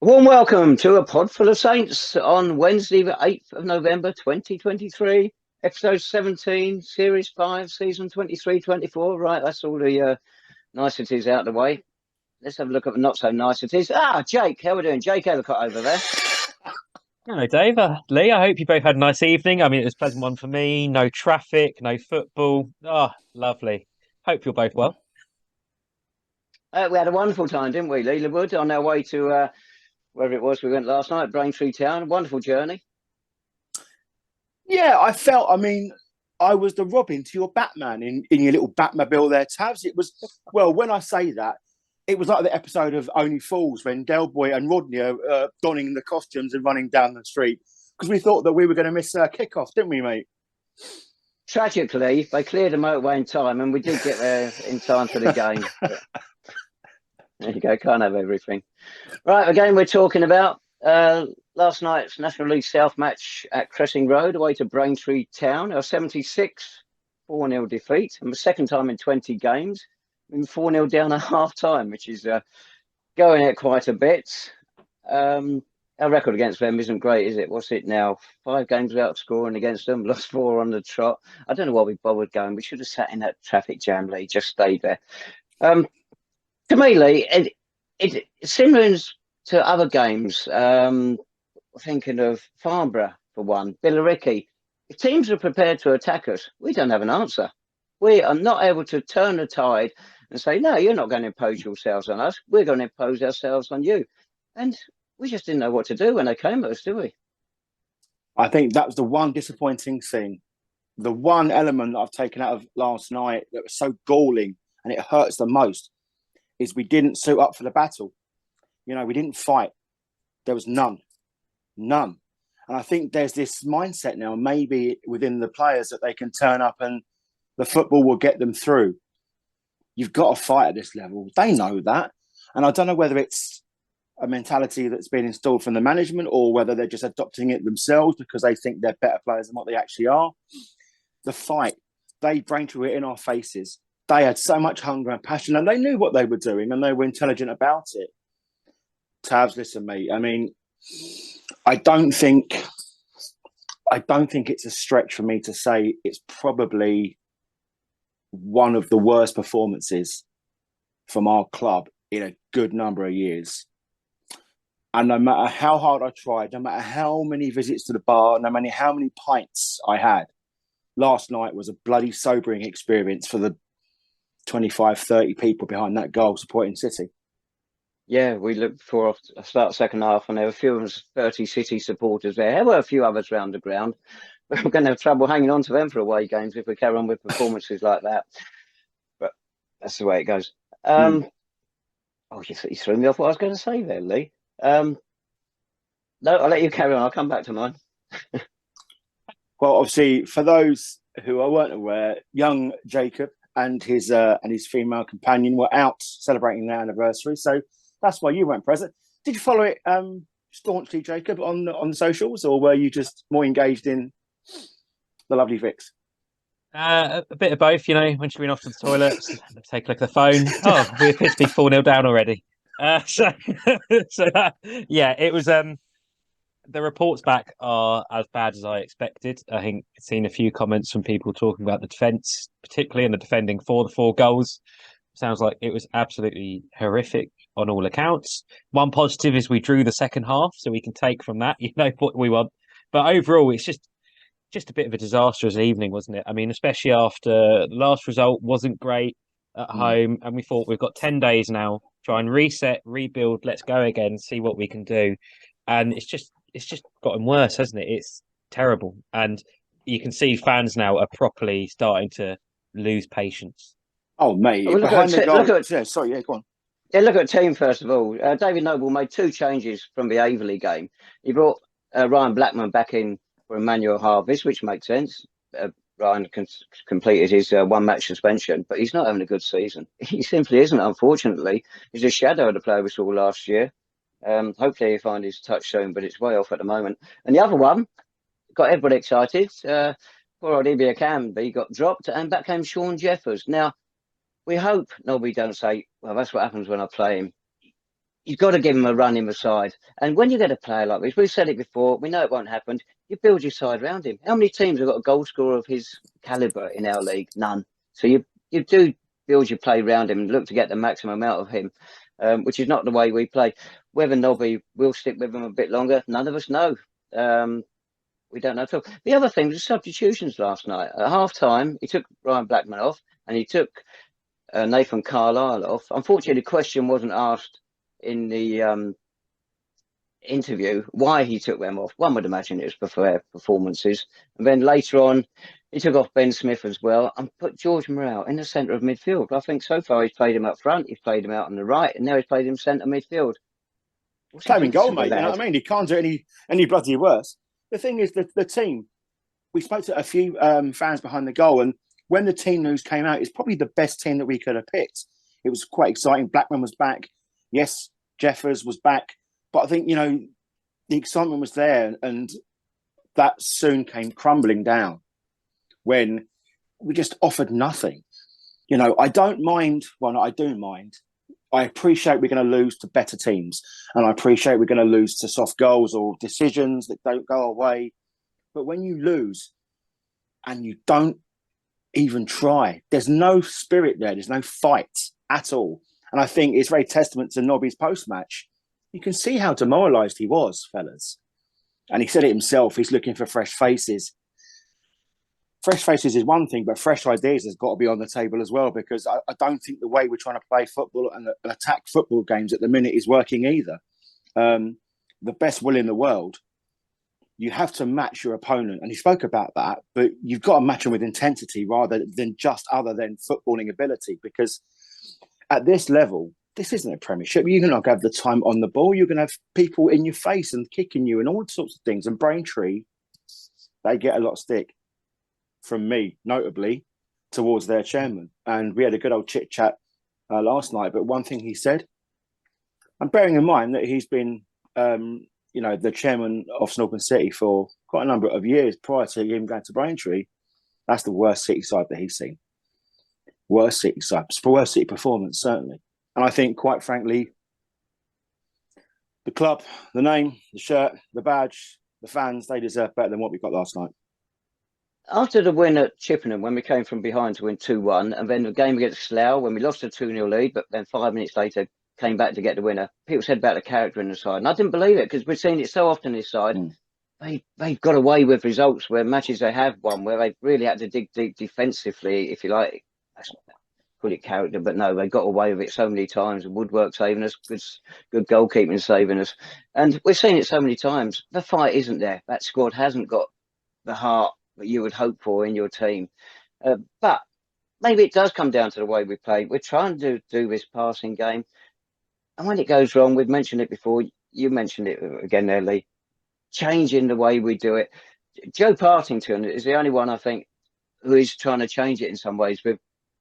Warm welcome to a Podful of Saints on Wednesday, the 8th of November 2023, episode 17, series 5, season 23-24. Right, that's all the niceties out of the way. Let's have a look at the not so niceties. Jake, how are we doing? Jake Ellacott over there. Hello, Dave. Lee, I hope you both had a nice evening. I mean, it was a pleasant one for me. No traffic, no football. Oh, lovely. Hope you're both well. We had a wonderful time, didn't we, Leelawood, on our way to wherever it was we went last night, Braintree Town. Wonderful journey. Yeah, I was the Robin to your Batman in your little Batmobile there, Tabs. It was, well, when I say that, it was like the episode of Only Fools when Del Boy and Rodney are donning the costumes and running down the street because we thought that we were going to miss kickoff, didn't we, mate? Tragically, they cleared the motorway in time and we did get there in time for the game. There you go, can't have everything. Right, again, we're talking about last night's National League South match at Cressing Road, away to Braintree Town. Our 76 4-0 defeat, and the second time in 20 games. 4-0 down at half time, which is going at quite a bit. Our record against them isn't great, is it? What's it now? 5 games without scoring against them, lost 4 on the trot. I don't know why we bothered going. We should have sat in that traffic jam, Lee, just stayed there. To me, Lee, it similar to other games. Thinking of Farnborough for one, Billericay. If teams are prepared to attack us, we don't have an answer. We are not able to turn the tide and say, no, you're not going to impose yourselves on us. We're going to impose ourselves on you. And we just didn't know what to do when they came at us, did we? I think that was the one disappointing thing. The one element that I've taken out of last night that was so galling and it hurts the most is we didn't suit up for the battle. You know, we didn't fight. There was none. And I think there's this mindset now, maybe within the players, that they can turn up and the football will get them through. You've got to fight at this level. They know that. And I don't know whether it's a mentality that's been installed from the management or whether they're just adopting it themselves because they think they're better players than what they actually are. The fight, they Braintree it in our faces. They had so much hunger and passion and they knew what they were doing and they were intelligent about it. Tavs, listen, mate. I mean, I don't think it's a stretch for me to say it's probably one of the worst performances from our club in a good number of years. And no matter how hard I tried, no matter how many visits to the bar, no matter how many pints I had, last night was a bloody sobering experience for the 25, 30 people behind that goal supporting City. Yeah, we looked for a start second half, and there were a few of us 30 City supporters there. There were a few others round the ground. We're going to have trouble hanging on to them for away games if we carry on with performances like that. But that's the way it goes. Oh, you threw me off what I was going to say there, Lee. No, I'll let you carry on. I'll come back to mine. Well, obviously, for those who weren't aware, young Jacob and his female companion were out celebrating their anniversary. So that's why you weren't present. Did you follow it staunchly, Jacob, on the socials, or were you just more engaged in the lovely Vix? A bit of both, you know, when she went off to the toilet, take a look at the phone. Oh, we appear to be 4-0 down already. Yeah, it was. The reports back are as bad as I expected. I think I've seen a few comments from people talking about the defence, particularly in the defending for the 4 goals. Sounds like it was absolutely horrific on all accounts. One positive is we drew the second half, so we can take from that, you know, what we want. But overall, it's just a bit of a disastrous evening, wasn't it? I mean, especially after the last result wasn't great at home, and we thought we've got 10 days now, try and reset, rebuild, let's go again, see what we can do. And it's just gotten worse, hasn't it? It's terrible. And you can see fans now are properly starting to lose patience. Oh, mate. Well, behind the goal. Yeah, sorry, yeah, go on. Yeah, look at the team first of all. David Noble made 2 changes from the Averley game. He brought Ryan Blackman back in for Emmanuel Harvest, which makes sense. Ryan completed his 1-match suspension, but he's not having a good season. He simply isn't, unfortunately. He's a shadow of the player we saw last year. Hopefully he'll find his touch soon, but it's way off at the moment. And the other one got everybody excited. Poor old Ibia Canby got dropped, and back came Sean Jeffers. Now, we hope Nobby don't say, well, that's what happens when I play him. you've got to give him a run in the side. And when you get a player like this, we've said it before, we know it won't happen. You build your side around him. How many teams have got a goal scorer of his calibre in our league? None. So you do build your play around him and look to get the maximum out of him, which is not the way we play. Whether Nobby will stick with him a bit longer, none of us know. We don't know at all. The other thing was substitutions last night. At half time, he took Ryan Blackman off and he took Nathan Carlisle off. Unfortunately, the question wasn't asked in the interview why he took them off. One would imagine it was for their performances. And then later on, he took off Ben Smith as well and put George Morrell in the centre of midfield. I think so far he's played him up front, he's played him out on the right, and now he's played him centre midfield. Flaming goal, mate. You know what I mean? He can't do any bloody worse. The thing is, the team, we spoke to a few fans behind the goal, and when the team news came out, it's probably the best team that we could have picked. It was quite exciting. Blackman was back. Yes, Jeffers was back. But I think, you know, the excitement was there, and that soon came crumbling down when we just offered nothing. You know, I don't mind. Well, no, I do mind. I appreciate we're going to lose to better teams, and I appreciate we're going to lose to soft goals or decisions that don't go away. But when you lose and you don't even try, there's no spirit there. There's no fight at all. And I think it's very testament to Nobby's post-match. You can see how demoralised he was, fellas. And he said it himself. He's looking for fresh faces. Fresh faces is one thing, but fresh ideas has got to be on the table as well, because I don't think the way we're trying to play football and attack football games at the minute is working either. The best will in the world, you have to match your opponent. And he spoke about that, but you've got to match them with intensity rather than just other than footballing ability, because at this level, this isn't a Premiership. You're not going to have the time on the ball. You're going to have people in your face and kicking you and all sorts of things. And Braintree, they get a lot of stick from me, notably, towards their chairman. And we had a good old chit-chat last night. But one thing he said, and bearing in mind that he's been, the chairman of Albans City for quite a number of years prior to him going to Braintree, that's the worst City side that he's seen. Worst City side. Worst City performance, certainly. And I think, quite frankly, the club, the name, the shirt, the badge, the fans, they deserve better than what we got last night. After the win at Chippenham, when we came from behind to win 2-1, and then the game against Slough, when we lost a 2-0 lead, but then 5 minutes later came back to get the winner, people said about the character in the side. And I didn't believe it, because we've seen it so often this side. They've got away with results where matches they have won, where they've really had to dig deep defensively, if you like. Call it character, but no, they got away with it so many times. Woodwork saving us, good goalkeeping saving us. And we've seen it so many times. The fight isn't there. That squad hasn't got the heart that you would hope for in your team. But maybe it does come down to the way we play. We're trying to do this passing game. And when it goes wrong, we've mentioned it before. You mentioned it again there, Lee. Changing the way we do it. Joe Partington is the only one, I think, who is trying to change it in some ways with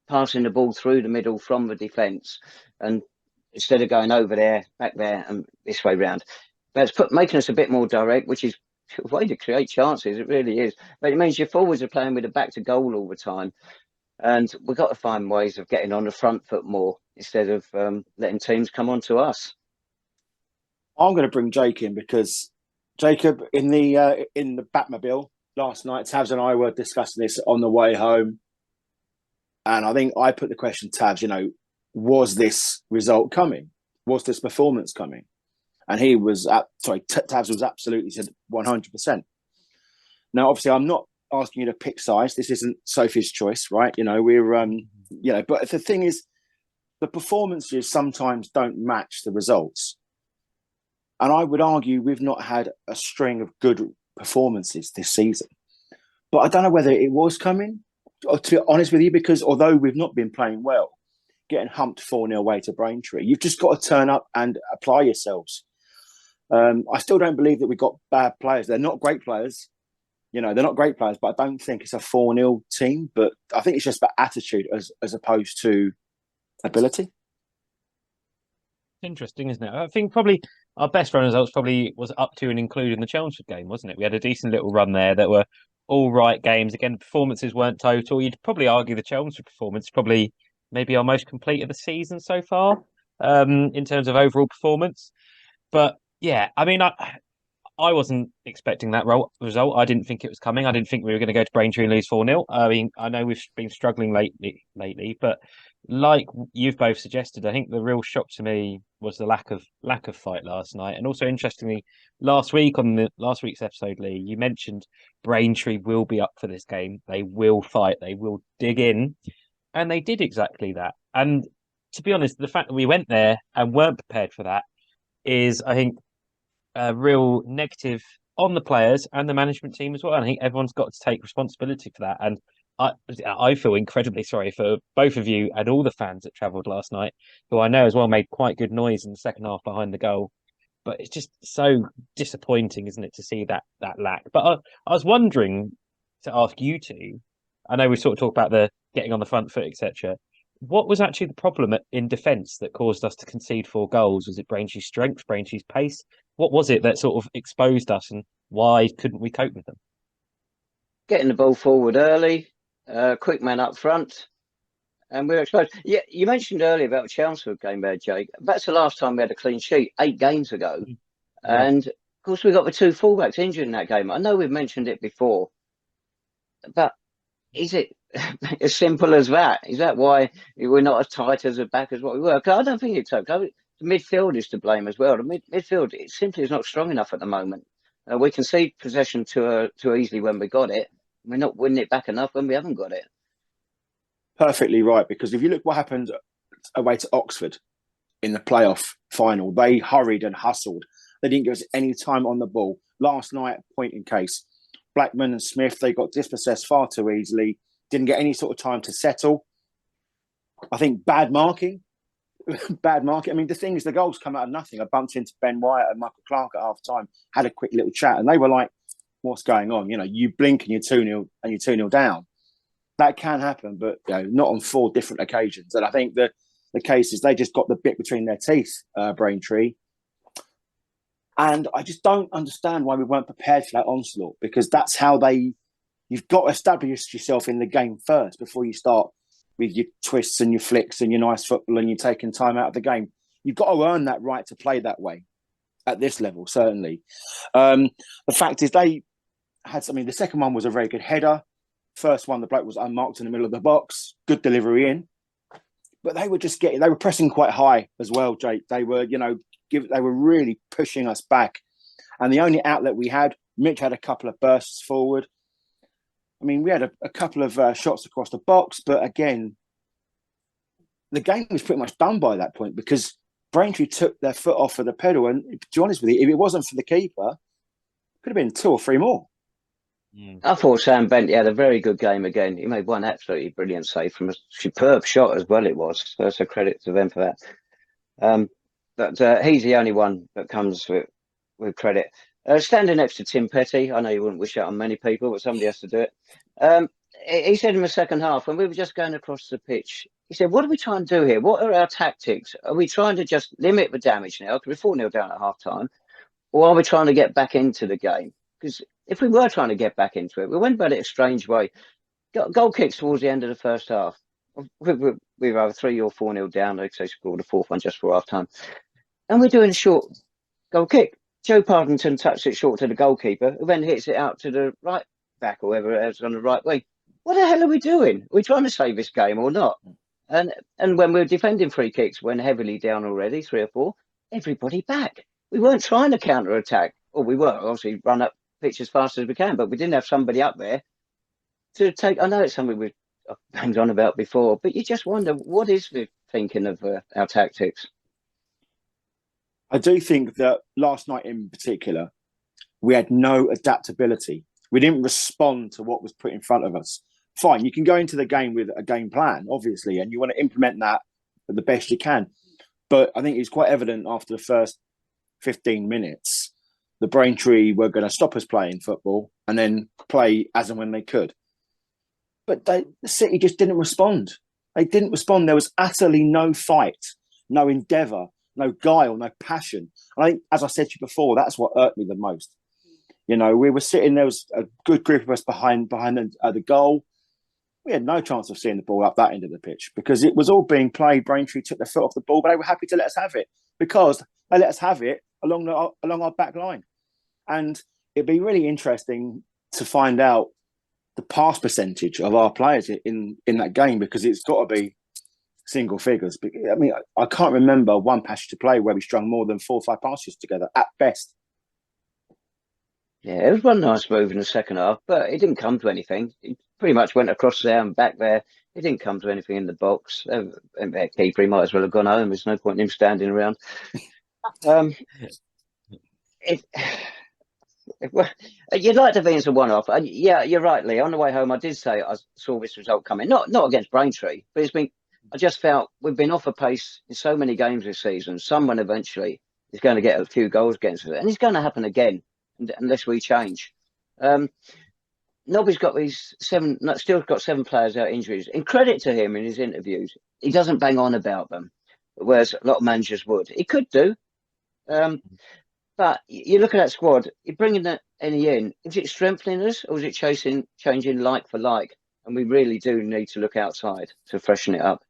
passing the ball through the middle from the defence, and instead of going over there, back there, and this way round. But it's making us a bit more direct, which is a way to create chances. It really is. But it means your forwards are playing with a back to goal all the time. And we've got to find ways of getting on the front foot more instead of letting teams come on to us. I'm going to bring Jake in because Jacob, in the Batmobile last night, Tavs and I were discussing this on the way home. And I think I put the question, Tavs, was this result coming? Was this performance coming? And he was, Tavs was absolutely said 100%. Now, obviously, I'm not asking you to pick sides. This isn't Sophie's choice, right? But the thing is, the performances sometimes don't match the results. And I would argue we've not had a string of good performances this season. But I don't know whether it was coming, to be honest with you, because although we've not been playing well, getting humped 4-0 away to Braintree, you've just got to turn up and apply yourselves. I still don't believe that we've got bad players. They're not great players. They're not great players, but I don't think it's a 4-0 team. But I think it's just about attitude as opposed to ability. Interesting, isn't it? I think probably our best run results probably was up to and including the Chelmsford game, wasn't it? We had a decent little run there that were all right games. Again, performances weren't total. You'd probably argue the Chelmsford performance probably maybe our most complete of the season so far. in terms of overall performance. But yeah, I mean, I wasn't expecting that result. I didn't think it was coming. I didn't think we were going to go to Braintree and lose 4-0. I mean, I know we've been struggling lately, but like you've both suggested, I think the real shock to me was the lack of fight last night. And also, interestingly, last week's episode, Lee, you mentioned Braintree will be up for this game. They will fight. They will dig in, and they did exactly that. And to be honest, the fact that we went there and weren't prepared for that is, I think, a real negative on the players and the management team as well. And I think everyone's got to take responsibility for that. And I feel incredibly sorry for both of you and all the fans that travelled last night, who I know as well made quite good noise in the second half behind the goal. But it's just so disappointing, isn't it, to see that lack. But I was wondering to ask you two, I know we sort of talked about the getting on the front foot, etc. What was actually the problem in defence that caused us to concede 4 goals? Was it Braintree's strength, Braintree's pace? What was it that sort of exposed us, and why couldn't we cope with them? Getting the ball forward early, quick man up front, and we were exposed. Yeah, you mentioned earlier about the Chelmsford game there, Jake. That's the last time we had a clean sheet, 8 games ago. Yeah. And of course, we got the 2 fullbacks injured in that game. I know we've mentioned it before, but is it as simple as that? Is that why we're not as tight as a back as what we were? 'Cause I don't think it's so. The midfield is to blame as well. The midfield, it simply is not strong enough at the moment. We concede possession too easily when we got it. We're not winning it back enough when we haven't got it. Perfectly right, because if you look what happened away to Oxford in the playoff final, they hurried and hustled. They didn't give us any time on the ball. Last night, point in case, Blackman and Smith, they got dispossessed far too easily, didn't get any sort of time to settle. I think bad marking. I mean, the thing is, the goals come out of nothing. I bumped into Ben Wyatt and Michael Clark at half time, had a quick little chat, and they were like, what's going on? You know, you blink and you're 2-0 and you're 2-0 down. That can happen, but not on 4 different occasions. And I think the case is they just got the bit between their teeth, Braintree. And I just don't understand why we weren't prepared for that onslaught, because that's how you've got to establish yourself in the game first before you start with your twists and your flicks and your nice football and you're taking time out of the game. You've got to earn that right to play that way at this level, certainly. The fact is they had something. The second one was a very good header. First one, the bloke was unmarked in the middle of the box. Good delivery in. But they were pressing quite high as well, Jake. They were, they were really pushing us back. And the only outlet we had, Mitch had a couple of bursts forward. I mean, we had a couple of shots across the box, but again, the game was pretty much done by that point because Braintree took their foot off of the pedal. And to be honest with you, if it wasn't for the keeper, it could have been 2 or 3 more. I thought Sam Bentley had a very good game again. He made one absolutely brilliant save from a superb shot as well, it was. So credit to them for that. But he's the only one that comes with credit. Standing next to Tim Petty, I know you wouldn't wish that on many people, but somebody has to do it. He said in the second half, when we were just going across the pitch, he said, what are we trying to do here? What are our tactics? Are we trying to just limit the damage now? Because we're 4-0 down at half time. Or are we trying to get back into the game? Because if we were trying to get back into it, we went about it a strange way. Got goal kicks towards the end of the first half. We were either 3 or 4-0 down. They scored a 4th one just for half time. And we're doing a short goal kick. Joe Partington touched it short to the goalkeeper, who then hits it out to the right back or whoever else on the right wing. What the hell are we doing? Are we trying to save this game or not? And when we were defending free kicks, when heavily down already, 3 or 4, everybody back. We weren't trying to counter-attack. Or we were, obviously, run up pitch as fast as we can, but we didn't have somebody up there to take. I know it's something we've banged on about before, but you just wonder, what is the thinking of our tactics? I do think that last night in particular, we had no adaptability. We didn't respond to what was put in front of us. Fine, you can go into the game with a game plan, obviously, and you want to implement that the best you can. But I think it's quite evident after the first 15 minutes, the Braintree were going to stop us playing football and then play as and when they could. But the City just didn't respond. They didn't respond. There was utterly no fight, no endeavour, no guile, no passion. And I think, as I said to you before, that's what hurt me the most. We were sitting, there was a good group of us behind the goal. we had no chance of seeing the ball up that end of the pitch because it was all being played. Braintree took their foot off the ball, but they were happy to let us have it because they let us have it along our back line. And it'd be really interesting to find out the pass percentage of our players in that game, because it's got to be single figures. I mean, I can't remember one passage to play where we strung more than 4 or 5 passes together at best. Yeah, it was one nice move in the second half, but it didn't come to anything. It pretty much went across there and back there. It didn't come to anything in the box. Their keeper, he might as well have gone home. There's no point in him standing around. You'd like to think it's a one-off. Yeah, you're right, Lee. On the way home, I did say I saw this result coming. Not against Braintree, but it's been. I just felt we've been off a pace in so many games this season. Someone eventually is going to get a few goals against us, and it's going to happen again unless we change. Nobby's got still got 7 players out injuries. In credit to him in his interviews, he doesn't bang on about them, whereas a lot of managers would. He could do. But you look at that squad, you're bringing any in. Is it strengthening us or is it changing like for like? And we really do need to look outside to freshen it up.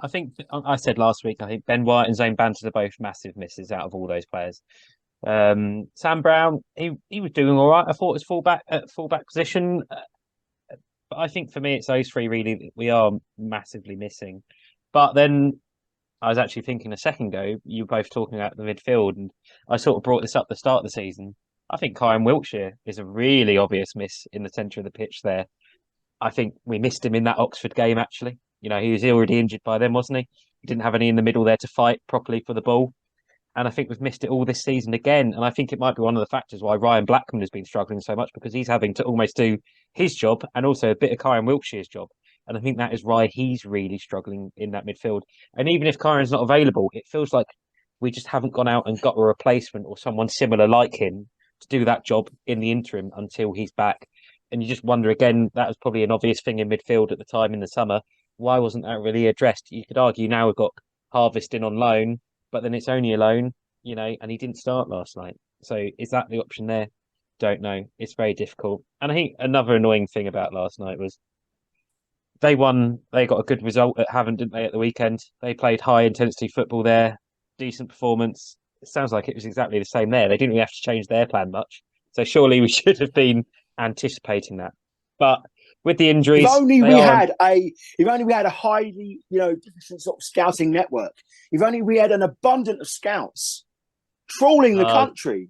I think I said last week, I think Ben White and Zane Banter are both massive misses out of all those players. Sam Brown, he was doing all right. I thought his fullback position. But I think for me, it's those 3 really that we are massively missing. But then I was actually thinking a second ago, you were both talking about the midfield, and I sort of brought this up at the start of the season. I think Kyan Wiltshire is a really obvious miss in the centre of the pitch there. I think we missed him in that Oxford game, actually. You know, he was already injured by then, wasn't he? He didn't have any in the middle there to fight properly for the ball. And I think we've missed it all this season again. And I think it might be one of the factors why Ryan Blackman has been struggling so much, because he's having to almost do his job and also a bit of Kyan Wiltshire's job. And I think that is why he's really struggling in that midfield. And even if Kyan's not available, it feels like we just haven't gone out and got a replacement or someone similar like him to do that job in the interim until he's back. And you just wonder, again, that was probably an obvious thing in midfield at the time in the summer. Why wasn't that really addressed? You could argue now we've got Harvest in on loan, but then it's only a loan, and he didn't start last night. So is that the option there? Don't know. It's very difficult. And I think another annoying thing about last night was they won. They got a good result at Havant, didn't they, at the weekend? They played high intensity football there. Decent performance. It sounds like it was exactly the same there. They didn't really have to change their plan much. So surely we should have been anticipating that. But with the injuries, if only we had a highly, different sort of scouting network. If only we had an abundance of scouts trawling the country,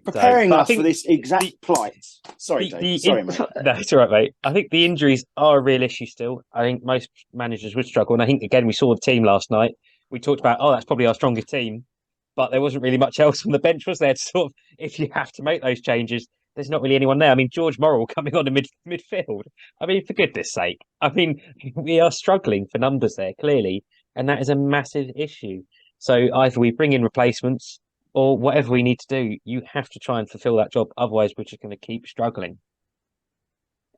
preparing us for this exact plight. Sorry, Dave. Sorry, mate. No, it's all right, mate. I think the injuries are a real issue still. I think most managers would struggle. And I think, again, we saw the team last night. We talked about, that's probably our strongest team. But there wasn't really much else on the bench, was there? To sort of, if you have to make those changes, there's not really anyone there. I mean, George Morrill coming on in midfield. I mean, for goodness sake. I mean, we are struggling for numbers there, clearly. And that is a massive issue. So either we bring in replacements or whatever we need to do, you have to try and fulfill that job. Otherwise, we're just going to keep struggling.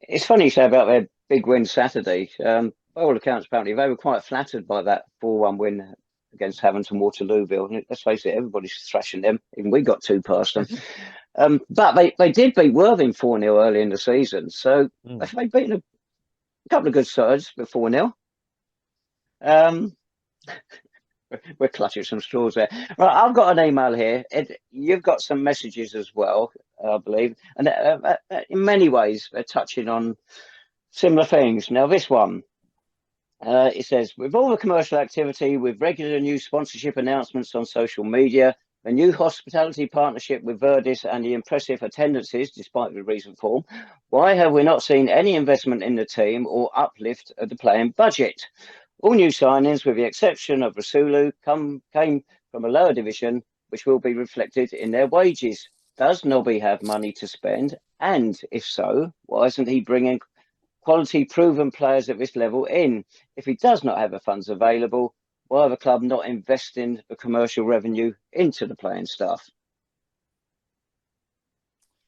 It's funny you say about their big win Saturday. By all accounts, apparently, they were quite flattered by that 4-1 win against Havant and Waterlooville. And let's face it, everybody's thrashing them. Even we got 2 past them. But they did beat Worthing 4-0 early in the season. So they've beaten a couple of good sides with 4-0. We're clutching some straws there. Right, I've got an email here. You've got some messages as well, I believe. And in many ways, they're touching on similar things. Now, this one, it says, with all the commercial activity, with regular new sponsorship announcements on social media, a new hospitality partnership with Verdis and the impressive attendances, despite the recent form, why have we not seen any investment in the team or uplift of the playing budget? All new signings, with the exception of Rasulu, came from a lower division, which will be reflected in their wages. Does Nobby have money to spend? And if so, why isn't he bringing quality proven players at this level in? If he does not have the funds available, why are the club not investing the commercial revenue into the playing staff?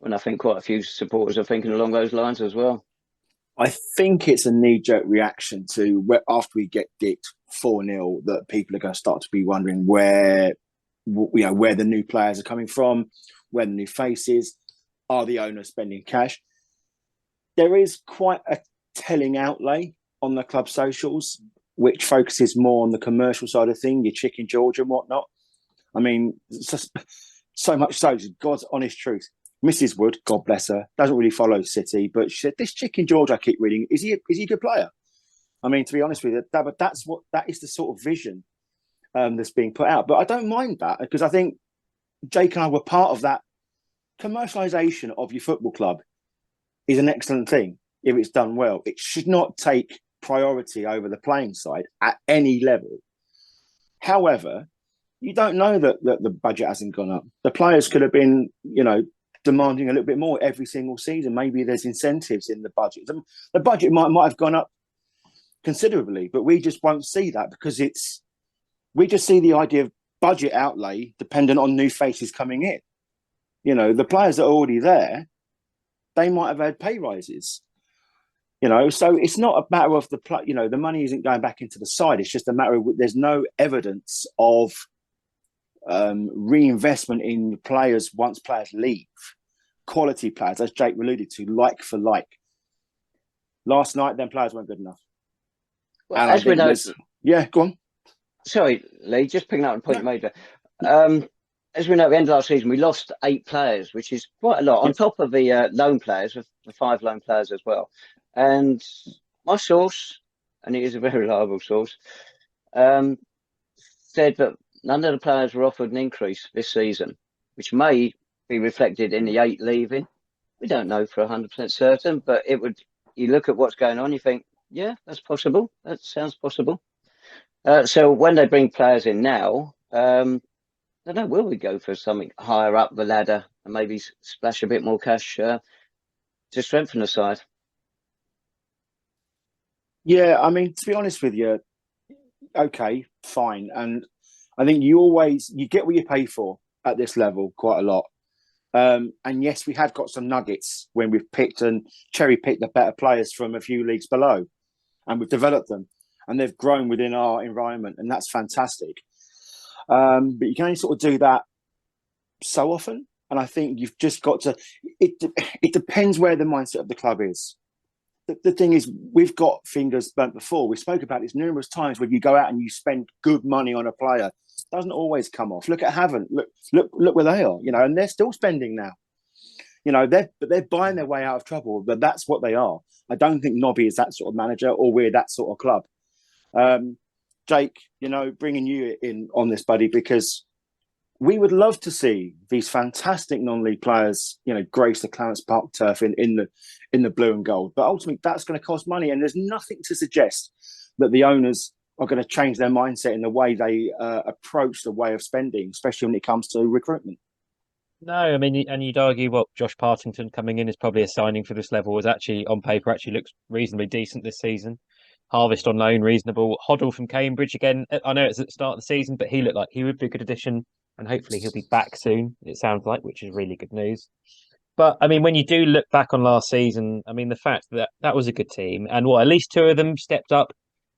And I think quite a few supporters are thinking along those lines as well. I think it's a knee-jerk reaction to after we get dicked 4-0 that people are going to start to be wondering where the new players are coming from, where the new faces, are the owners spending cash? there is quite a telling outlay on the club socials, which focuses more on the commercial side of things, your chicken George and whatnot. I mean, so much so, God's honest truth. Mrs. Wood, God bless her, doesn't really follow City, but she said, this chicken George I keep reading, is he a good player? I mean, to be honest with you, that is the sort of vision that's being put out. But I don't mind that, because I think Jake and I were part of that. Commercialisation of your football club is an excellent thing if it's done well. It should not take priority over the playing side at any level. However, you don't know that the budget hasn't gone up. The players could have been, demanding a little bit more every single season. Maybe there's incentives in the budget. The budget might have gone up considerably, but we just won't see that, because we just see the idea of budget outlay dependent on new faces coming in. The players that are already there, they might have had pay rises. So it's not a matter of the money isn't going back into the side. It's just a matter of there's no evidence of reinvestment in players once players leave. Quality players, as Jake alluded to, like for like. Last night, then players weren't good enough. Well, as we know, go on. Sorry, Lee, just picking up on the point you made there. As we know, at the end of last season, we lost 8 players, which is quite a lot, on top of the loan players, the 5 loan players as well. And my source, and it is a very reliable source, said that none of the players were offered an increase this season, which may be reflected in the 8 leaving. We don't know for 100% certain, but it would. You look at what's going on, you think, yeah, that's possible. That sounds possible. So when they bring players in now, I don't know, will we go for something higher up the ladder and maybe splash a bit more cash to strengthen the side? Yeah, I mean, to be honest with you, okay, fine. And I think you get what you pay for at this level quite a lot. And yes, we have got some nuggets when we've picked and cherry-picked the better players from a few leagues below, and we've developed them, and they've grown within our environment, and that's fantastic. But you can only sort of do that so often, and I think you've just got to. It depends where the mindset of the club is. The thing is, we've got fingers burnt before. We spoke about this numerous times. When you go out and you spend good money on a player, it doesn't always come off. Look at Haven. Look where they are. And they're still spending now. They're buying their way out of trouble. But that's what they are. I don't think Nobby is that sort of manager, or we're that sort of club. Jake, bringing you in on this, buddy, because we would love to see these fantastic non-league players, grace the Clarence Park turf in the blue and gold. But ultimately, that's going to cost money, and there's nothing to suggest that the owners are going to change their mindset in the way they approach the way of spending, especially when it comes to recruitment. No, I mean, and you'd argue what Josh Partington coming in is probably a signing for this level. Was actually on paper looks reasonably decent this season. Harvest on loan, reasonable. Hoddle from Cambridge again. I know it's at the start of the season, but he looked like he would be a good addition, and hopefully he'll be back soon. It sounds like, which is really good news. But I mean, when you do look back on last season, I mean, the fact that was a good team, and at least 2 of them stepped up.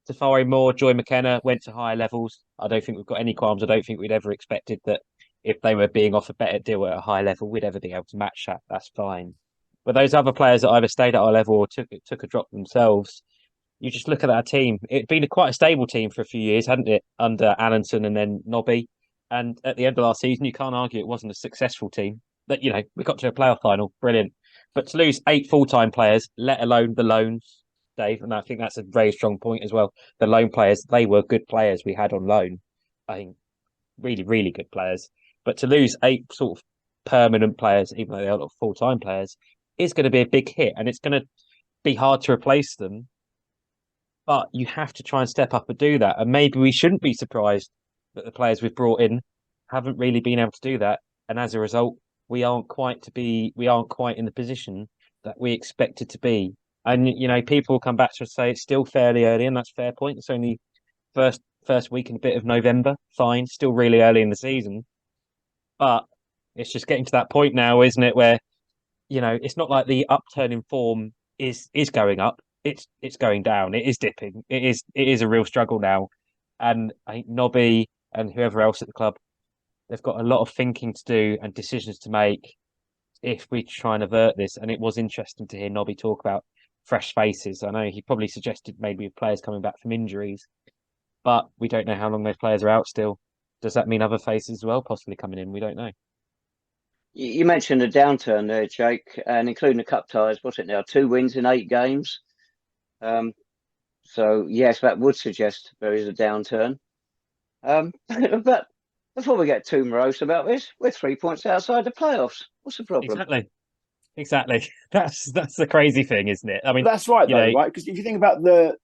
Tafari Moore, Joy McKenna went to higher levels. I don't think we've got any qualms. I don't think we'd ever expected that if they were being offered a better deal at a high level, we'd ever be able to match that. That's fine. But those other players that either stayed at our level or took a drop themselves, you just look at that team. It'd been quite a stable team for a few years, hadn't it? Under Allenton and then Nobby. And at the end of last season, you can't argue it wasn't a successful team. That we got to a playoff final, brilliant. But to lose 8 full-time players, let alone the loans, Dave, and I think that's a very strong point as well. The loan players, they were good players we had on loan. I think really, really good players. But to lose 8 sort of permanent players, even though they're not full-time players, is going to be a big hit, and it's going to be hard to replace them. But you have to try and step up and do that. And maybe we shouldn't be surprised that the players we've brought in haven't really been able to do that. And as a result, we aren't quite in the position that we expected to be. And people will come back to us and say it's still fairly early, and that's a fair point. It's only first week and a bit of November. Fine, still really early in the season. But it's just getting to that point now, isn't it, where it's not like the upturn in form is going up. It's going down. It is dipping. It is a real struggle now. And I think Nobby and whoever else at the club, they've got a lot of thinking to do and decisions to make if we try and avert this. And it was interesting to hear Nobby talk about fresh faces. I know he probably suggested maybe players coming back from injuries, but we don't know how long those players are out still. Does that mean other faces as well possibly coming in? We don't know. You mentioned a downturn there, Jake, and including the cup ties. What's it now? 2 wins in 8 games. So yes, that would suggest there is a downturn. But before we get too morose about this, we're 3 points outside the playoffs. What's the problem? Exactly. That's the crazy thing, isn't it? I mean, that's right, though, right? Because if you think about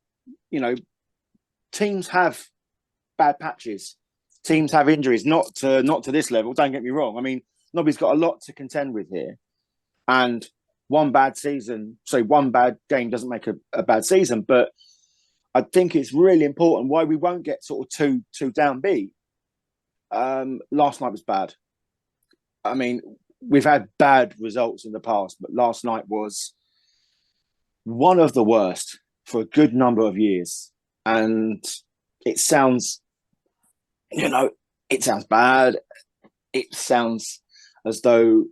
teams have bad patches, teams have injuries, not to this level. Don't get me wrong. I mean, Nobby's got a lot to contend with here, and one bad game doesn't make a bad season. But I think it's really important why we won't get sort of too downbeat. Last night was bad. I mean, we've had bad results in the past, but last night was one of the worst for a good number of years. And it sounds, it sounds bad. It sounds as though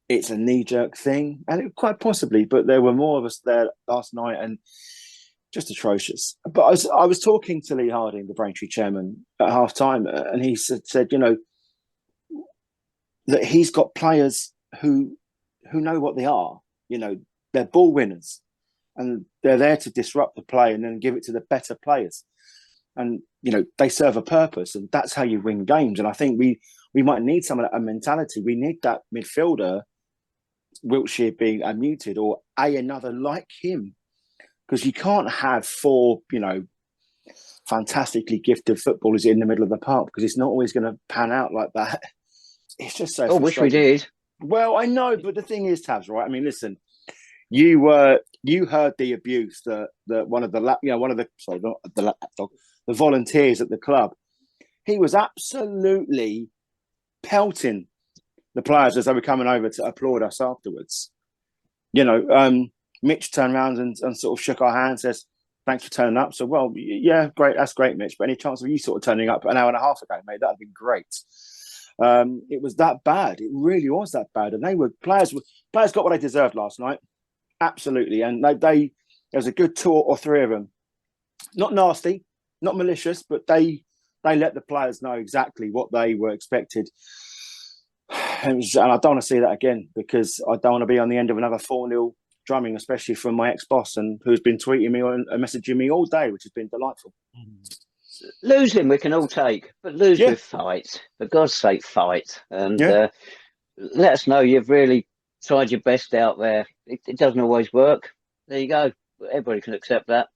it's a knee-jerk thing, and it quite possibly, but there were more of us there last night and just atrocious. But I was talking to Lee Harding, the Braintree chairman, at half-time, and he said, that he's got players who know what they are. They're ball winners, and they're there to disrupt the play and then give it to the better players. And, they serve a purpose, and that's how you win games. And I think we might need some of that mentality. We need that midfielder, Wiltshire being unmuted, or another like him. Because you can't have 4, fantastically gifted footballers in the middle of the park, because it's not always going to pan out like that. It's just so. I wish we did. Well, I know, but the thing is, Tabs, right? I mean, listen, you heard the abuse that one of the volunteers at the club. He was absolutely pelting the players as they were coming over to applaud us afterwards. Mitch turned around and sort of shook our hands, says, "Thanks for turning up." So, well, yeah, great, that's great, Mitch. But any chance of you sort of turning up an hour and a half ago, mate? That'd be great. It was that bad. It really was that bad. And players got what they deserved last night. Absolutely. And there was a good 2 or 3 of them. Not nasty, not malicious, but they let the players know exactly what they were expected. And I don't want to see that again, because I don't want to be on the end of another 4-0 drumming, especially from my ex-boss, and who's been tweeting me and messaging me all day, which has been delightful. Losing we can all take, but lose with fight. For God's sake, fight. And let us know you've really tried your best out there. It doesn't always work. There you go. Everybody can accept that.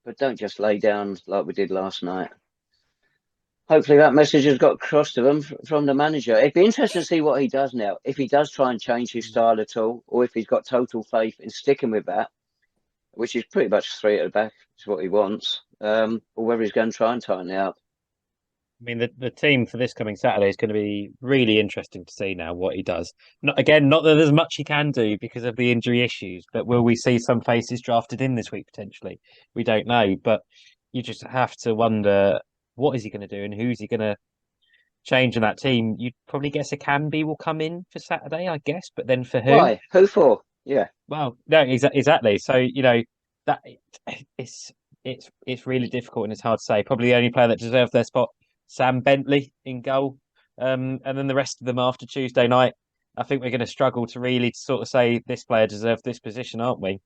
But don't just lay down like we did last night. Hopefully that message has got across to them from the manager. It'd be interesting to see what he does now. If he does try and change his style at all, or if he's got total faith in sticking with that, which is pretty much 3 at the back, is what he wants, or whether he's going to try and tighten it up. I mean, the team for this coming Saturday is going to be really interesting to see now what he does. Not that there's much he can do because of the injury issues, but will we see some faces drafted in this week potentially? We don't know, but you just have to wonder, what is he going to do and who's he going to change in that team? You'd probably guess a Canby will come in for Saturday, I guess, but then for who? Why? Who for? Yeah. Well, no, exactly. So, that it's really difficult and it's hard to say. Probably the only player that deserved their spot, Sam Bentley in goal. And then the rest of them after Tuesday night, I think we're going to struggle to really sort of say this player deserved this position, aren't we?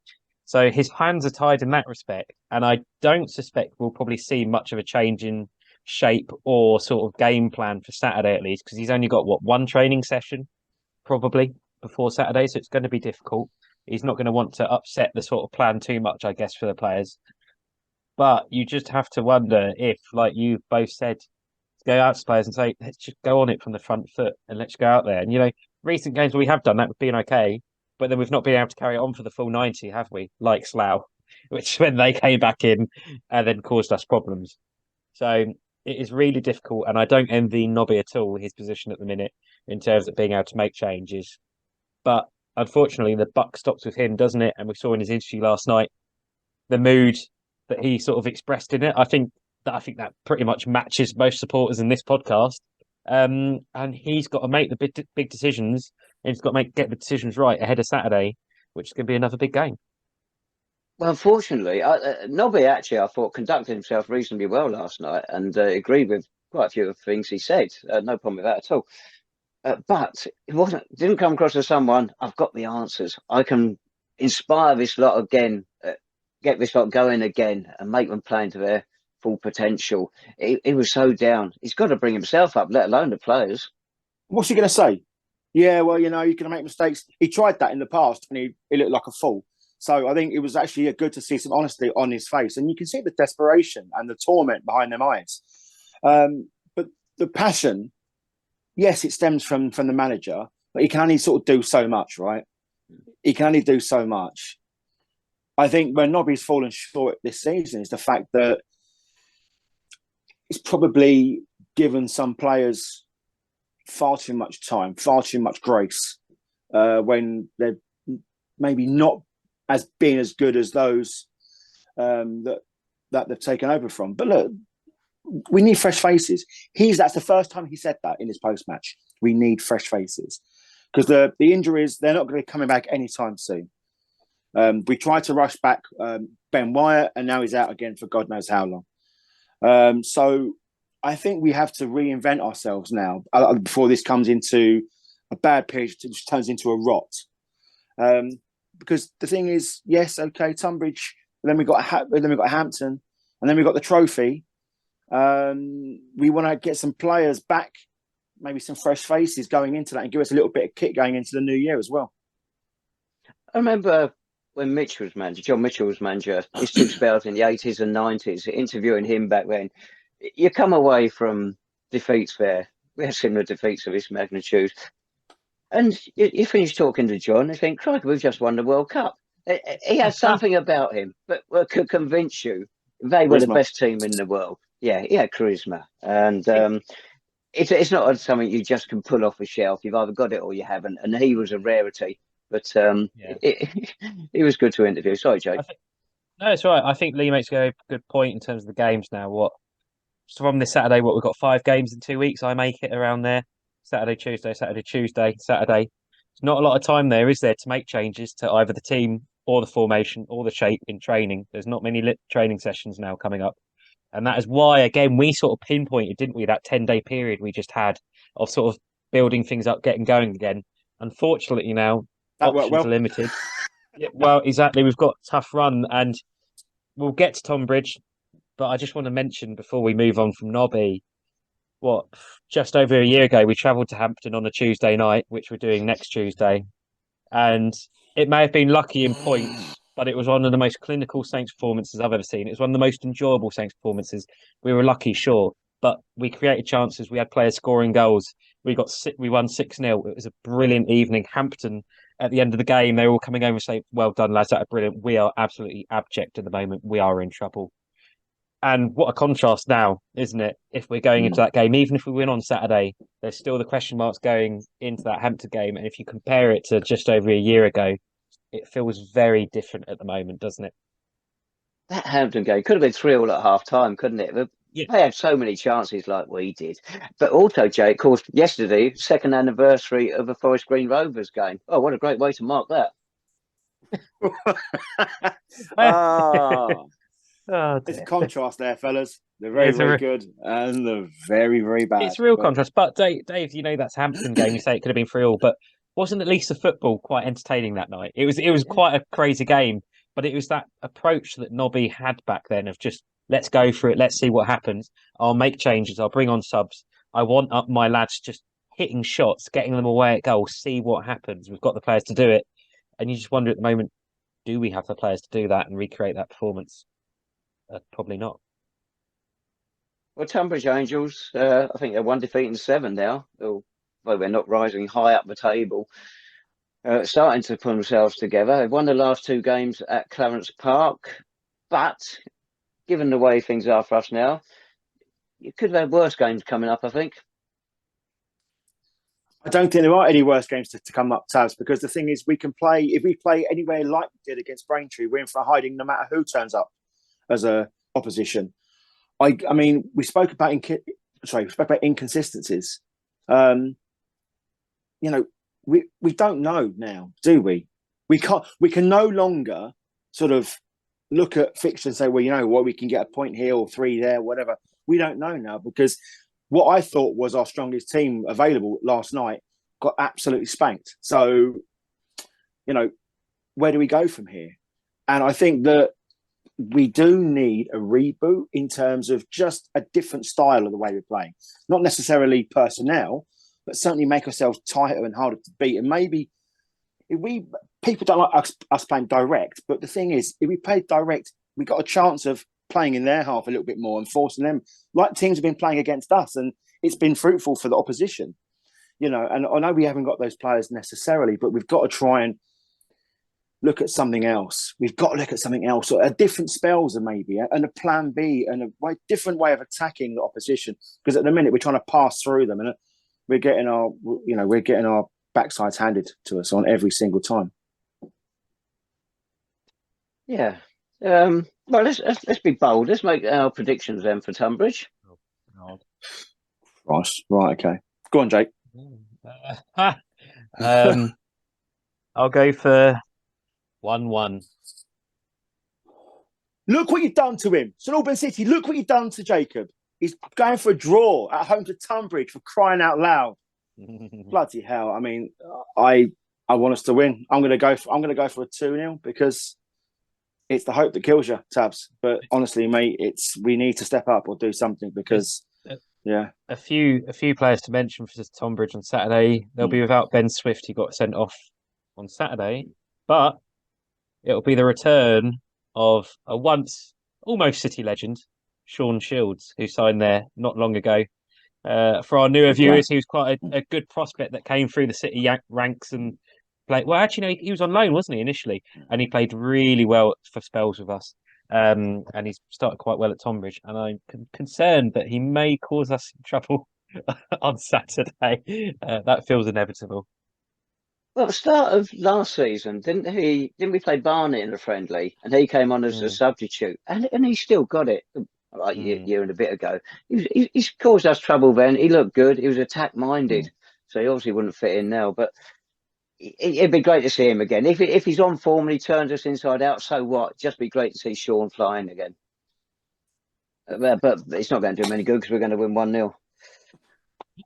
So his hands are tied in that respect. And I don't suspect we'll probably see much of a change in shape or sort of game plan for Saturday, at least, because he's only got, 1 training session probably before Saturday. So it's going to be difficult. He's not going to want to upset the sort of plan too much, I guess, for the players. But you just have to wonder if, like you both said, go out to players and say, let's just go on it from the front foot and let's go out there. And, recent games where we have done that, we've been okay, but then we've not been able to carry it on for the full 90, have we? Like Slough, which when they came back in and then caused us problems. So it is really difficult. And I don't envy Nobby at all, his position at the minute, in terms of being able to make changes. But unfortunately, the buck stops with him, doesn't it? And we saw in his interview last night, the mood that he sort of expressed in it. I think that pretty much matches most supporters in this podcast. And he's got to make the big decisions and he's got to get the decisions right ahead of Saturday, which is going to be another big game. Well, unfortunately, Nobby actually, I thought, conducted himself reasonably well last night and agreed with quite a few of the things he said. No problem with that at all. But it didn't come across as someone, I've got the answers. I can inspire this lot again, get this lot going again and make them play into their full potential. He was so down. He's got to bring himself up, let alone the players. What's he going to say? Yeah, well, you're going to make mistakes. He tried that in the past and he looked like a fool. So I think it was actually good to see some honesty on his face. And you can see the desperation and the torment behind them eyes. But the passion, yes, it stems from the manager, but he can only sort of do so much, right? He can only do so much. I think where Nobby's fallen short this season is the fact that it's probably given some players far too much time, far too much grace when they're maybe not as being as good as those that they've taken over from. But look, we need fresh faces. That's the first time he said that in his post-match. We need fresh faces because the injuries, they're not going to be coming back anytime soon. We tried to rush back Ben Wyatt and now he's out again for God knows how long. So I think we have to reinvent ourselves now before this comes into a bad period, which turns into a rot. Because the thing is, yes, okay, Tonbridge, then we got Hampton, and then we got the trophy. We want to get some players back, maybe some fresh faces going into that, and give us a little bit of kick going into the new year as well. I remember when John Mitchell was manager, his two spells in the 80s and 90s, interviewing him back then. You come away from defeats there. We had similar defeats of this magnitude. And you finish talking to John and think, crikey, we've just won the World Cup. He has something about him that could convince you they were the best team in the world. Yeah, he had charisma. And it's not something you just can pull off a shelf. You've either got it or you haven't. And he was a rarity. But he was good to interview. Sorry, Jake. No, it's right. I think Lee makes a good point in terms of the games now. From this Saturday, we've got 5 games in 2 weeks. I make it around there. Saturday, Tuesday. There's not a lot of time there, is there, to make changes to either the team or the formation or the shape in training. There's not many training sessions now coming up. And that is why, again, we sort of pinpointed, didn't we, that 10-day period we just had of sort of building things up, getting going again. Unfortunately now, options are limited. Yeah, well, exactly. We've got a tough run and we'll get to Tonbridge. But I just want to mention before we move on from Nobby, just over a year ago, we travelled to Hampton on a Tuesday night, which we're doing next Tuesday. And it may have been lucky in points, but it was one of the most clinical Saints performances I've ever seen. It was one of the most enjoyable Saints performances. We were lucky, sure, but we created chances. We had players scoring goals. We won 6-0. It was a brilliant evening. Hampton, at the end of the game, they were all coming over and saying, well done, lads, that was brilliant. We are absolutely abject at the moment. We are in trouble. And what a contrast now, isn't it? If we're going into that game, even if we win on Saturday, there's still the question marks going into that Hampton game. And if you compare it to just over a year ago, it feels very different at the moment, doesn't it? That Hampton game could have been 3-3 at half time, couldn't it? Yeah. They had so many chances like we did. But also, Jay, of course, yesterday, 2nd anniversary of the Forest Green Rovers game. Oh, what a great way to mark that. There's a contrast there, fellas. They're very, very good and they're very, very bad. It's real contrast. But Dave, you know that's Hampton game. You say it could have been 3-3, but wasn't at least the football quite entertaining that night? It was quite a crazy game, but it was that approach that Nobby had back then of just let's go for it, let's see what happens. I'll make changes, I'll bring on subs. I want up my lads just hitting shots, getting them away at goal, see what happens. We've got the players to do it. And you just wonder at the moment, do we have the players to do that and recreate that performance? Probably not. Well, Tonbridge Angels, I think they're 1 defeat in 7 now. Though they're not rising high up the table. Starting to put themselves together. They've won the last 2 games at Clarence Park. But given the way things are for us now, you could have had worse games coming up, I think. I don't think there are any worse games to come up, Taz, because the thing is, if we play anywhere like we did against Braintree, we're in for hiding no matter who turns up as a opposition. I mean, we spoke about inconsistencies. we don't know now, do we? We can no longer sort of look at fixtures and say, well, you know what, we can get a point here or 3 there, whatever. We don't know now, because what I thought was our strongest team available last night got absolutely spanked. So, you know, where do we go from here? And I think that we do need a reboot in terms of just a different style of the way we're playing. Not necessarily personnel, but certainly make ourselves tighter and harder to beat. And maybe people don't like us playing direct, but the thing is, if we played direct, we got a chance of playing in their half a little bit more and forcing them, like teams have been playing against us, and it's been fruitful for the opposition. You know, and I know we haven't got those players necessarily, but we've got to try and look at something else. We've got to look at something else, or a different spells, maybe, and a plan B, and a different way of attacking the opposition. Because at the minute we're trying to pass through them, and we're getting our backsides handed to us on every single time. Yeah. Well, let's be bold. Let's make our predictions then for Tonbridge. Right. Okay. Go on, Jake. I'll go for 1-1. Look what you've done to him. St Albans City, look what you've done to Jacob. He's going for a draw at home to Tonbridge, for crying out loud. Bloody hell. I mean, I want us to win. I'm gonna go for a 2-0, because it's the hope that kills you, Tabs. But honestly, mate, we need to step up or do something, because a few players to mention for Tonbridge on Saturday. They'll be without Ben Swift. He got sent off on Saturday, but it'll be the return of a once almost City legend, Sean Shields, who signed there not long ago. For our newer viewers, he was quite a good prospect that came through the City ranks and played. Well, actually, no, he was on loan, wasn't he, initially? And he played really well for spells with us. And he's started quite well at Tonbridge. And I'm concerned that he may cause us some trouble on Saturday. That feels inevitable. Well, at the start of last season, didn't we play Barnet in a friendly, and he came on as a substitute, and he still got it like a year and a bit ago. He's caused us trouble then. He looked good. He was attack minded, so he obviously wouldn't fit in now. But it'd be great to see him again. If he's on form and he turns us inside out, so what? It'd just be great to see Sean flying again. But it's not going to do him any good, because we're going to win 1-0.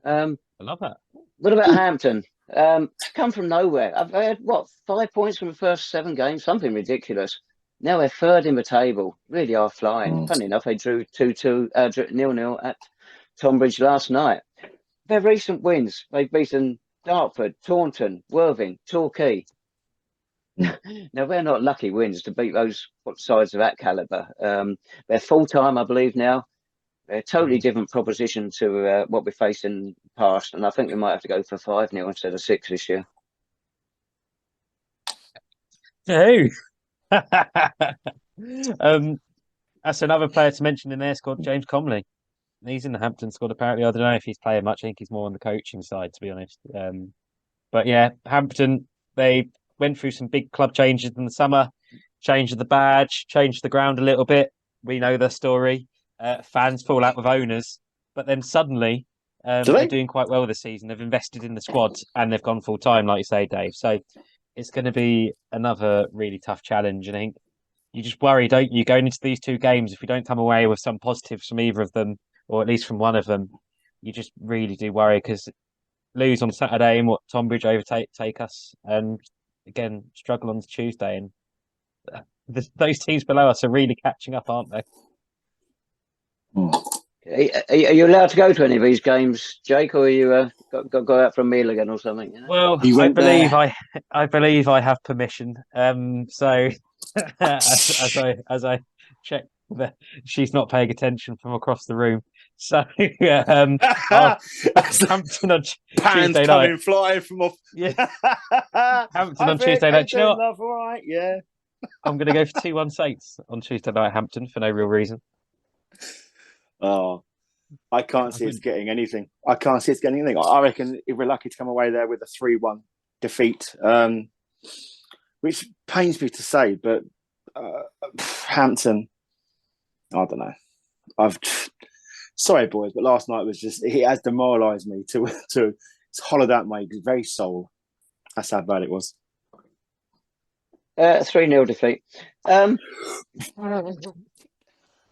I love that. What about Hampton? Come from nowhere. I've had 5 points from the first 7 games, something ridiculous. Now they're third in the table. Really are flying. Funny enough, they drew 2-2, 0-0 at Tonbridge last night. Their recent wins, they've beaten Dartford, Taunton, Worthing, Torquay. Now they're not lucky wins to beat those sides of that calibre. They're full time, I believe now. They're a totally different proposition to what we faced in the past, and I think we might have to go for 5-0 instead of 6 this year. Hey. That's another player to mention in their squad, James Comley. He's in the Hampton squad apparently. I don't know if he's playing much. I think he's more on the coaching side, to be honest. But yeah, Hampton, they went through some big club changes in the summer. Changed the badge, changed the ground a little bit. We know the story. Fans fall out with owners, but then suddenly they're doing quite well this season. They've invested in the squad and they've gone full time, like you say, Dave. So it's going to be another really tough challenge. And I think you just worry, don't you, going into these 2 games, if we don't come away with some positives from either of them, or at least from one of them, you just really do worry, because lose on Saturday and Tonbridge overtake us, and again struggle on Tuesday, and those teams below us are really catching up, aren't they? Are you allowed to go to any of these games, Jake, or are you got out for a meal again or something? You know? Well, I believe I have permission. So as I check that she's not paying attention from across the room. So Hampton on Tuesday night, flying from off. Yeah, Hampton on Tuesday night. Do you know what? Love, all right, yeah. I'm going to go for 2-1 Saints on Tuesday night, Hampton, for no real reason. Oh, I can't see us getting anything. I reckon if we're lucky to come away there with a 3-1 defeat, which pains me to say, but Hampton, I don't know. Sorry, boys, but last night was just, it has demoralised me to hollow out my very soul. That's how bad it was. 3-0 defeat.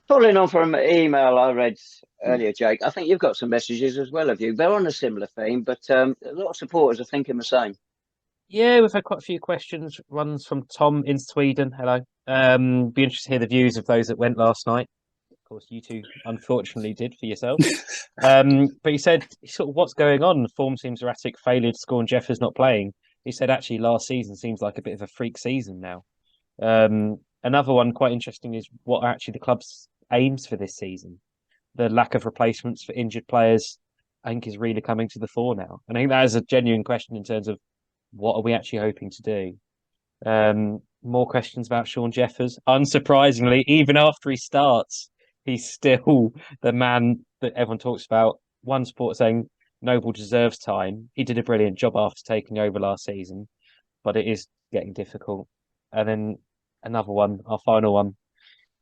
Following on from an email I read earlier, Jake, I think you've got some messages as well, have you? They're on a similar theme, but a lot of supporters are thinking the same. Yeah, we've had quite a few questions. One's from Tom in Sweden. Hello. Be interested to hear the views of those that went last night. Of course, you two unfortunately did for yourself. But he said, sort of, what's going on? The form seems erratic. Failure to score and Jeffers not playing. He said, actually, last season seems like a bit of a freak season now. Another one quite interesting is what are actually the club's aims for this season. The lack of replacements for injured players, I think, is really coming to the fore now. And I think that is a genuine question in terms of what are we actually hoping to do. More questions about Sean Jeffers. Unsurprisingly, even after he starts, he's still the man that everyone talks about. One supporter saying Noble deserves time. He did a brilliant job after taking over last season, but it is getting difficult. And then another one, our final one.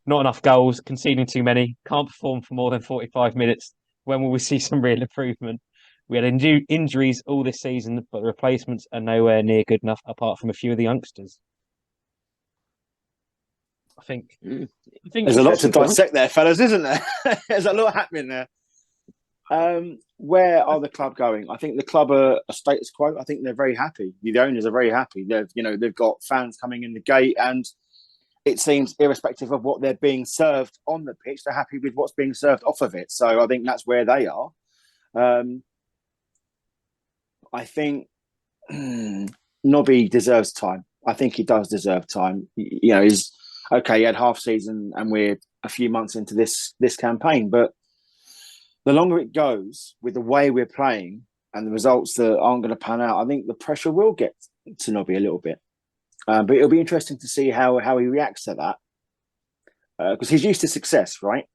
Not enough goals, conceding too many, can't perform for more than 45 minutes. When will we see some real improvement? We had injuries all this season, but the replacements are nowhere near good enough, apart from a few of the youngsters. I think there's a lot to dissect there, fellas, isn't there? There's a lot happening there. Where are the club going? I think the club are a status quo. I think they're very happy. The owners are very happy. They've got fans coming in the gate, and it seems, irrespective of what they're being served on the pitch, they're happy with what's being served off of it. So I think that's where they are. I think Nobby deserves time. I think he does deserve time. He's okay. He had half season, and we're a few months into this campaign. But the longer it goes, with the way we're playing and the results that aren't going to pan out, I think the pressure will get to Nobby a little bit. But it'll be interesting to see how he reacts to that, because he's used to success, right?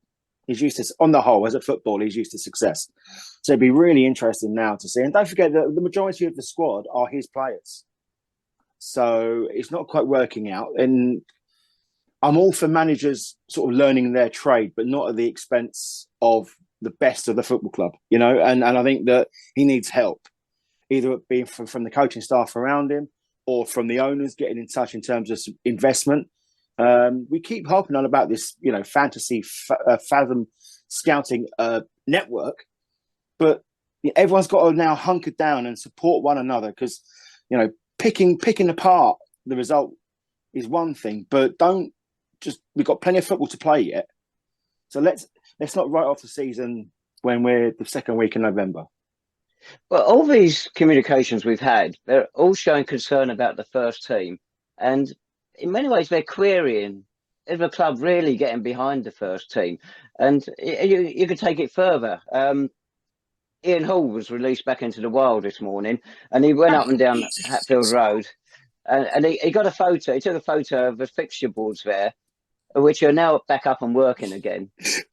He's used to, on the whole, as a footballer, he's used to success. So it'd be really interesting now to see. And don't forget that the majority of the squad are his players. So it's not quite working out. And I'm all for managers sort of learning their trade, but not at the expense of the best of the football club, And I think that he needs help, either it being from the coaching staff around him or from the owners getting in touch in terms of investment. We keep harping on about this, fantasy fathom scouting network, but everyone's got to now hunker down and support one another, because, picking apart the result is one thing, but we've got plenty of football to play yet. So let's not write off the season when we're the second week in November. Well, all these communications we've had, they're all showing concern about the first team. And in many ways, they're querying, is the club really getting behind the first team? And you could take it further. Ian Hall was released back into the wild this morning, and he went up and down Hatfield Road, and he got a photo. He took a photo of the fixture boards there, which are now back up and working again.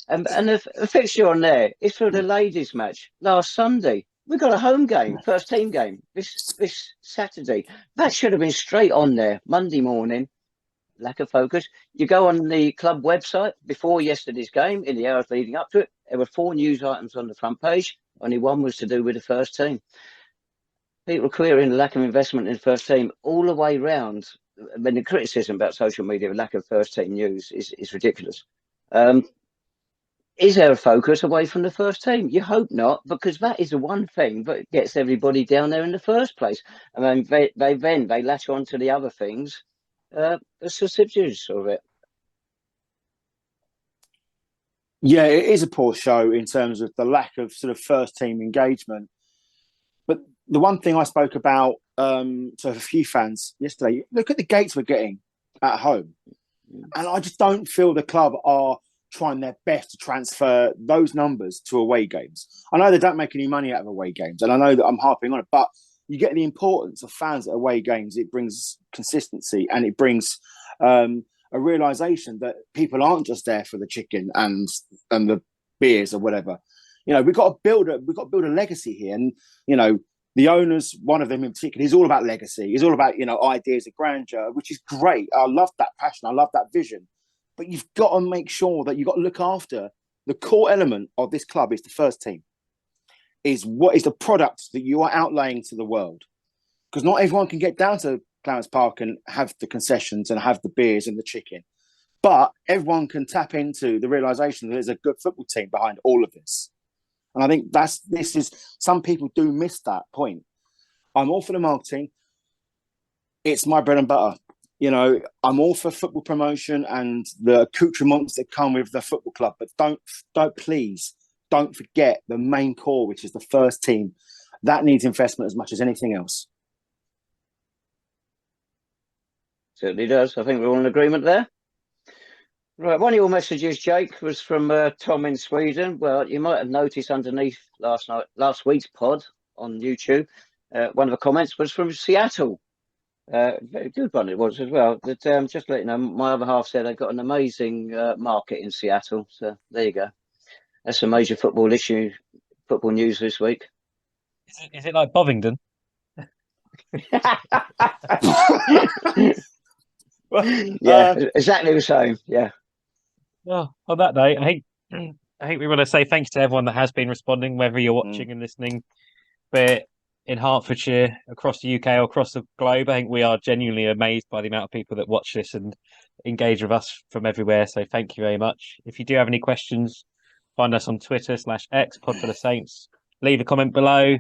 And the fixture on there is for the ladies' match last Sunday. We've got a home game, first team game, this Saturday. That should have been straight on there, Monday morning. Lack of focus. You go on the club website before yesterday's game, in the hours leading up to it, there were 4 news items on the front page. Only one was to do with the first team. People querying the lack of investment in the first team all the way round. I mean, the criticism about social media, lack of first team news is ridiculous. Is there a focus away from the first team? You hope not, because that is the one thing that gets everybody down there in the first place. And then they latch on to the other things. The substitutes of it. Yeah, it is a poor show in terms of the lack of sort of first team engagement. But the one thing I spoke about to a few fans yesterday, look at the gates we're getting at home. And I just don't feel the club are trying their best to transfer those numbers to away games. I know they don't make any money out of away games, and I know that I'm harping on it, but you get the importance of fans at away games. It brings consistency, and it brings a realization that people aren't just there for the chicken and the beers or whatever. We've got to build a legacy here, and the owners, one of them in particular, he's all about legacy. He's all about ideas of grandeur, which is great. I love that passion. I love that vision. But you've got to make sure that you've got to look after the core element of this club is the first team. Is what is the product that you are outlaying to the world. because not everyone can get down to Clarence Park and have the concessions and have the beers and the chicken. But everyone can tap into the realisation that there's a good football team behind all of this. And I think some people do miss that point. I'm all for the marketing. It's my bread and butter. You know, I'm all for football promotion and the accoutrements that come with the football club. But please don't forget the main core, which is the first team. That needs investment as much as anything else. Certainly does. I think we're all in agreement there. Right, one of your messages, Jake, was from Tom in Sweden. Well, you might have noticed underneath last week's pod on YouTube, one of the comments was from Seattle. Very good one it was as well. But just to let you know, my other half said they've got an amazing market in Seattle. So there you go. That's a major football news this week. Is it like Bovingdon? Yeah, exactly the same. Yeah. Well, on that note, I think we want to say thanks to everyone that has been responding, whether you're watching and listening, but in Hertfordshire, across the UK, or across the globe. I think we are genuinely amazed by the amount of people that watch this and engage with us from everywhere. So thank you very much. If you do have any questions, find us on Twitter /X, Podful of Saints. Leave a comment below.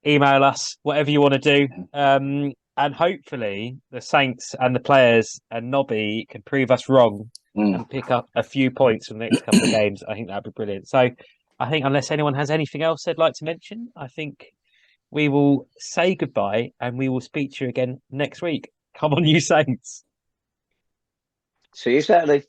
Email us, whatever you want to do. And hopefully the Saints and the players and Nobby can prove us wrong and pick up a few points from the next couple of games. I think that'd be brilliant. So I think unless anyone has anything else they'd like to mention, I think we will say goodbye and we will speak to you again next week. Come on, you Saints. See you Saturday.